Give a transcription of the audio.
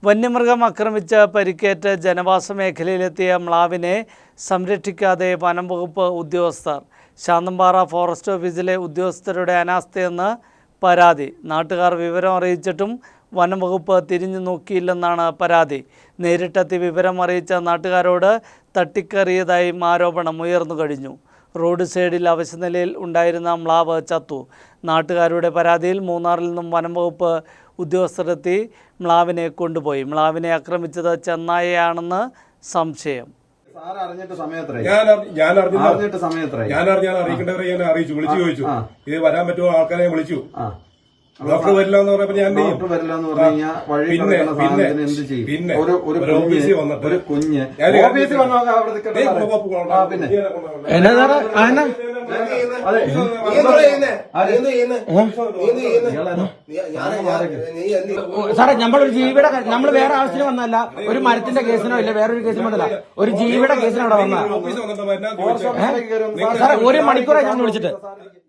വന്യമൃഗം ആക്രമിച്ച് പരിക്കേറ്റ ജനവാസ മേഖലയിലെത്തിയ മ്ലാവിനെ സംരക്ഷിക്കാതെ വനം വകുപ്പ് ഉദ്യോഗസ്ഥർ. ശാന്തമ്പാറ ഫോറസ്റ്റ് ഓഫീസിലെ ഉദ്യോഗസ്ഥരുടെ അനാസ്ഥയെന്ന് പരാതി. നാട്ടുകാർ വിവരം അറിയിച്ചിട്ടും വനം വകുപ്പ് തിരിഞ്ഞു നോക്കിയില്ലെന്നാണ് പരാതി. നേരിട്ടെത്തി വിവരം അറിയിച്ച നാട്ടുകാരോട് തട്ടിക്കയറിയതായും ആരോപണം ഉയർന്നു കഴിഞ്ഞു. റോഡ് സൈഡിൽ അവശനിലയിൽ ഉണ്ടായിരുന്ന മ്ലാവ് ചത്തു. നാട്ടുകാരുടെ പരാതിയിൽ മൂന്നാറിൽ നിന്നും വനം വകുപ്പ് ഉദ്യോഗസ്ഥരെത്തി മ്ലാവിനെ കൊണ്ടുപോയി. മ്ലാവിനെ ആക്രമിച്ചത് ചെന്നായയാണെന്ന് സംശയം. അറിയിച്ചു, വിളിച്ചു ചോദിച്ചു, ഇത് വരാൻ പറ്റുമോ, ആൾക്കാരെ വിളിച്ചു. ഡോക്ടർ വരില്ല എന്ന് പറഞ്ഞപ്പോ ഞാൻ പിന്നെ ഓഫീസിൽ വന്നിട്ട് ഒരു കുഞ്ഞ് സാറേ, നമ്മളൊരു ജീവിയുടെ നമ്മൾ വേറെ ആവശ്യത്തിന് വന്നല്ല, ഒരു മരത്തിന്റെ കേസിനോ ഇല്ല വേറൊരു കേസിനോ വന്നല്ല, ഒരു ജീവിയുടെ കേസിനോ അവിടെ വന്ന സാറേ. 1 മണിക്കൂറായി ഞാൻ വിളിച്ചിട്ട്.